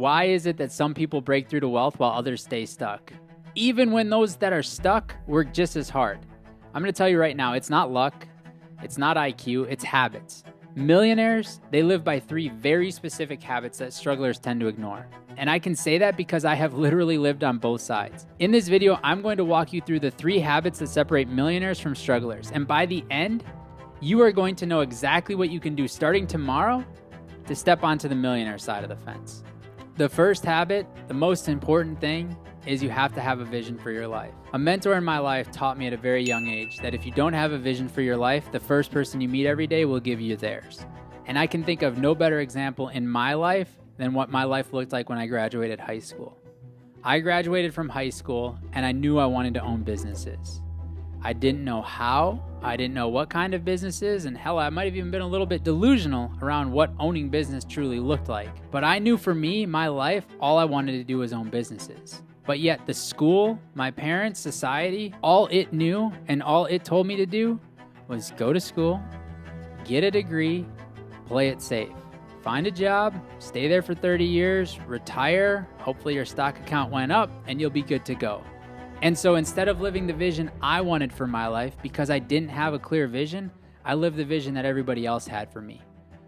Why is it that some people break through to wealth while others stay stuck? Even when those that are stuck work just as hard. I'm going to tell you right now, it's not luck, it's not IQ, it's habits. Millionaires, they live by 3 very specific habits that strugglers tend to ignore. And I can say that because I have literally lived on both sides. In this video, I'm going to walk you through the 3 habits that separate millionaires from strugglers. And by the end, you are going to know exactly what you can do starting tomorrow to step onto the millionaire side of the fence. The first habit, the most important thing, is you have to have a vision for your life. A mentor in my life taught me at a very young age that if you don't have a vision for your life, the first person you meet every day will give you theirs. And I can think of no better example in my life than what my life looked like when I graduated high school. I graduated from high school and I knew I wanted to own businesses. I didn't know how, I didn't know what kind of businesses, and hell, I might have even been a little bit delusional around what owning business truly looked like. But I knew for me, my life, all I wanted to do was own businesses. But yet the school, my parents, society, all it knew and all it told me to do was go to school, get a degree, play it safe. Find a job, stay there for 30 years, retire, hopefully your stock account went up, and you'll be good to go. And so instead of living the vision I wanted for my life, because I didn't have a clear vision, I lived the vision that everybody else had for me.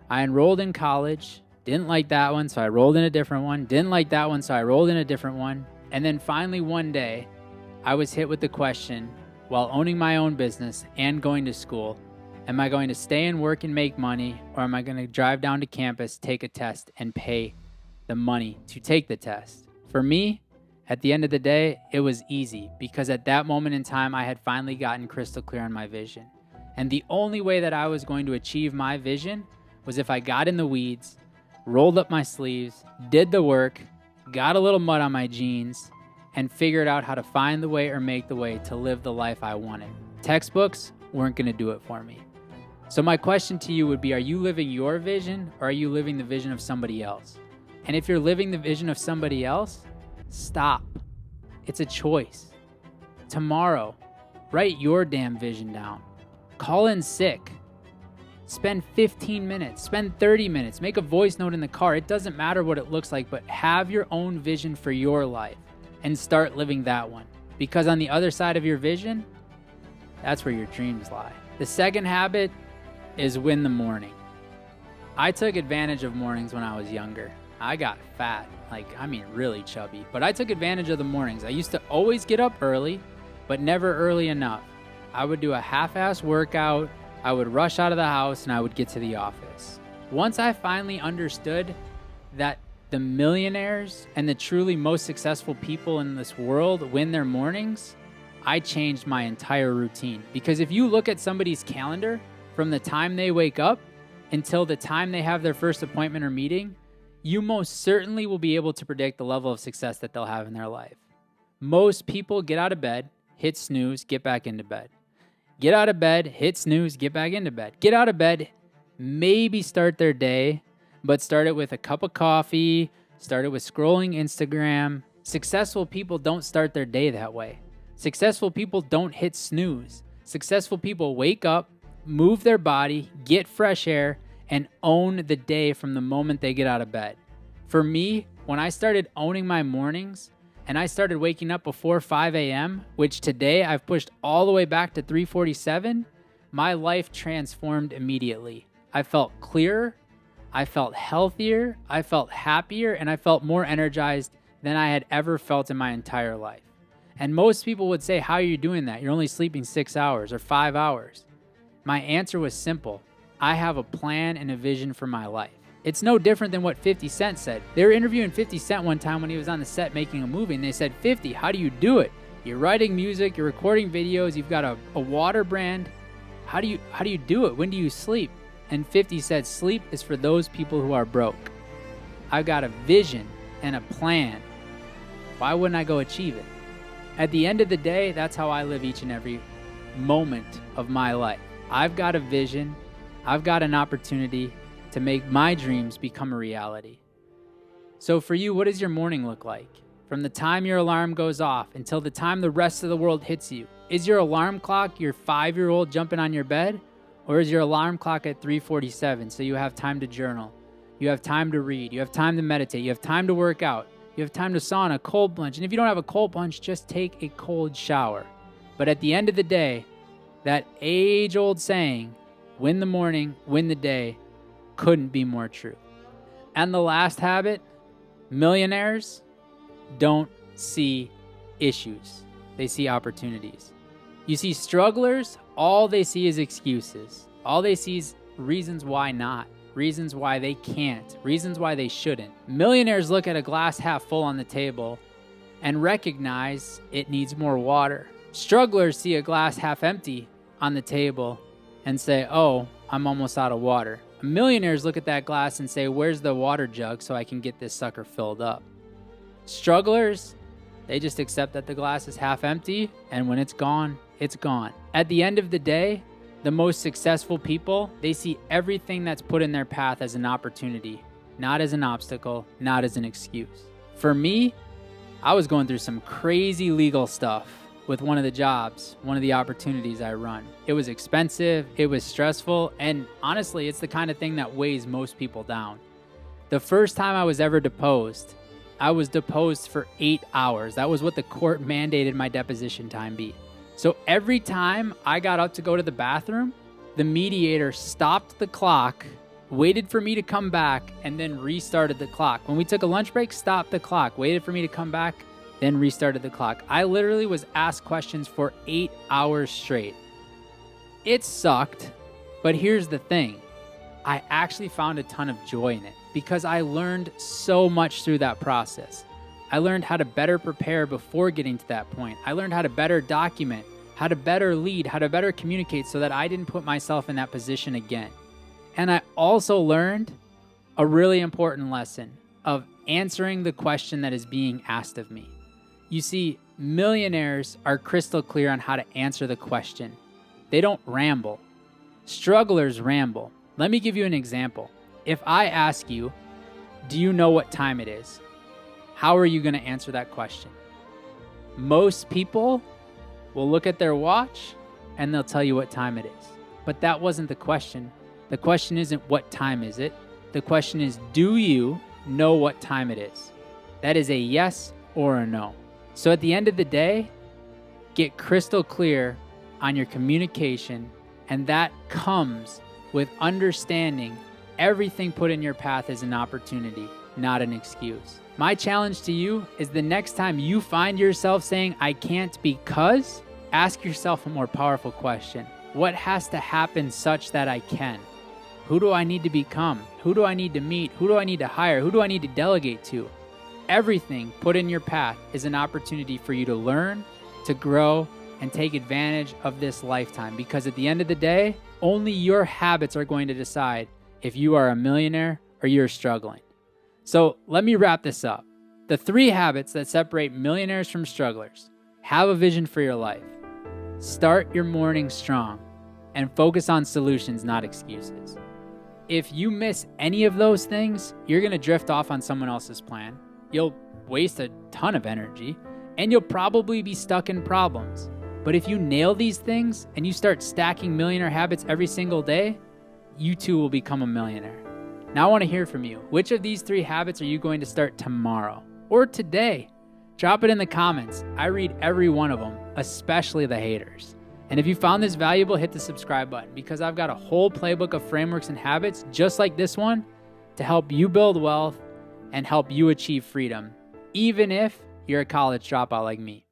I enrolled in college, didn't like that one, so I rolled in a different one, didn't like that one, so I rolled in a different one. And then finally one day, I was hit with the question, while owning my own business and going to school, am I going to stay and work and make money, or am I going to drive down to campus, take a test, and pay the money to take the test? For me, at the end of the day, it was easy because at that moment in time, I had finally gotten crystal clear on my vision. And the only way that I was going to achieve my vision was if I got in the weeds, rolled up my sleeves, did the work, got a little mud on my jeans, and figured out how to find the way or make the way to live the life I wanted. Textbooks weren't going to do it for me. So my question to you would be, are you living your vision or are you living the vision of somebody else? And if you're living the vision of somebody else, stop. It's a choice. Tomorrow, write your damn vision down. Call in sick. Spend 15 minutes, spend 30 minutes, make a voice note in the car. It doesn't matter what it looks like, but have your own vision for your life and start living that one. Because on the other side of your vision, that's where your dreams lie. The second habit is win the morning. I took advantage of mornings when I was younger. I got fat, really chubby, but I took advantage of the mornings. I used to always get up early, but never early enough. I would do a half-ass workout, I would rush out of the house, and I would get to the office. Once I finally understood that the millionaires and the truly most successful people in this world win their mornings, I changed my entire routine. Because if you look at somebody's calendar from the time they wake up until the time they have their first appointment or meeting, you most certainly will be able to predict the level of success that they'll have in their life. Most people get out of bed, hit snooze, get back into bed. Get out of bed, hit snooze, get back into bed. Get out of bed, maybe start their day, but start it with a cup of coffee, start it with scrolling Instagram. Successful people don't start their day that way. Successful people don't hit snooze. Successful people wake up, move their body, get fresh air, and own the day from the moment they get out of bed. For me, when I started owning my mornings and I started waking up before 5 a.m., which today I've pushed all the way back to 3:47, my life transformed immediately. I felt clearer, I felt healthier, I felt happier, and I felt more energized than I had ever felt in my entire life. And most people would say, how are you doing that? You're only sleeping 6 hours or 5 hours. My answer was simple. I have a plan and a vision for my life. It's no different than what 50 Cent said. They were interviewing 50 Cent one time when he was on the set making a movie, and they said, 50, how do you do it? You're writing music, you're recording videos, you've got a water brand. How do you do it? When do you sleep? And 50 said, sleep is for those people who are broke. I've got a vision and a plan. Why wouldn't I go achieve it? At the end of the day, that's how I live each and every moment of my life. I've got a vision. I've got an opportunity to make my dreams become a reality. So for you, what does your morning look like? From the time your alarm goes off until the time the rest of the world hits you, is your alarm clock your 5-year-old jumping on your bed? Or is your alarm clock at 3:47 so you have time to journal? You have time to read. You have time to meditate. You have time to work out. You have time to sauna, cold plunge. And if you don't have a cold plunge, just take a cold shower. But at the end of the day, that age-old saying, win the morning, win the day, couldn't be more true. And the last habit, millionaires don't see issues. They see opportunities. You see strugglers, all they see is excuses. All they see is reasons why not, reasons why they can't, reasons why they shouldn't. Millionaires look at a glass half full on the table and recognize it needs more water. Strugglers see a glass half empty on the table and say, oh, I'm almost out of water. Millionaires look at that glass and say, where's the water jug so I can get this sucker filled up? Strugglers, they just accept that the glass is half empty, and when it's gone, it's gone. At the end of the day, the most successful people, they see everything that's put in their path as an opportunity, not as an obstacle, not as an excuse. For me, I was going through some crazy legal stuff with one of the jobs, one of the opportunities I run. It was expensive, it was stressful, and honestly, it's the kind of thing that weighs most people down. The first time I was ever deposed, I was deposed for 8 hours. That was what the court mandated my deposition time be. So every time I got up to go to the bathroom, the mediator stopped the clock, waited for me to come back, and then restarted the clock. When we took a lunch break, stopped the clock, waited for me to come back, then restarted the clock. I literally was asked questions for 8 hours straight. It sucked, but here's the thing. I actually found a ton of joy in it because I learned so much through that process. I learned how to better prepare before getting to that point. I learned how to better document, how to better lead, how to better communicate so that I didn't put myself in that position again. And I also learned a really important lesson of answering the question that is being asked of me. You see, millionaires are crystal clear on how to answer the question. They don't ramble. Strugglers ramble. Let me give you an example. If I ask you, do you know what time it is? How are you going to answer that question? Most people will look at their watch and they'll tell you what time it is. But that wasn't the question. The question isn't what time is it? The question is, do you know what time it is? That is a yes or a no. So at the end of the day, get crystal clear on your communication, and that comes with understanding everything put in your path is an opportunity, not an excuse. My challenge to you is the next time you find yourself saying, I can't because, ask yourself a more powerful question. What has to happen such that I can? Who do I need to become? Who do I need to meet? Who do I need to hire? Who do I need to delegate to? Everything put in your path is an opportunity for you to learn, to grow, and take advantage of this lifetime. Because at the end of the day, only your habits are going to decide if you are a millionaire or you're struggling. So let me wrap this up. The 3 habits that separate millionaires from strugglers. Have a vision for your life. Start your morning strong. And focus on solutions, not excuses. If you miss any of those things, you're going to drift off on someone else's plan. You'll waste a ton of energy, and you'll probably be stuck in problems. But if you nail these things and you start stacking millionaire habits every single day, you too will become a millionaire. Now I want to hear from you. Which of these 3 habits are you going to start tomorrow or today? Drop it in the comments. I read every one of them, especially the haters. And if you found this valuable, hit the subscribe button because I've got a whole playbook of frameworks and habits just like this one to help you build wealth and help you achieve freedom, even if you're a college dropout like me.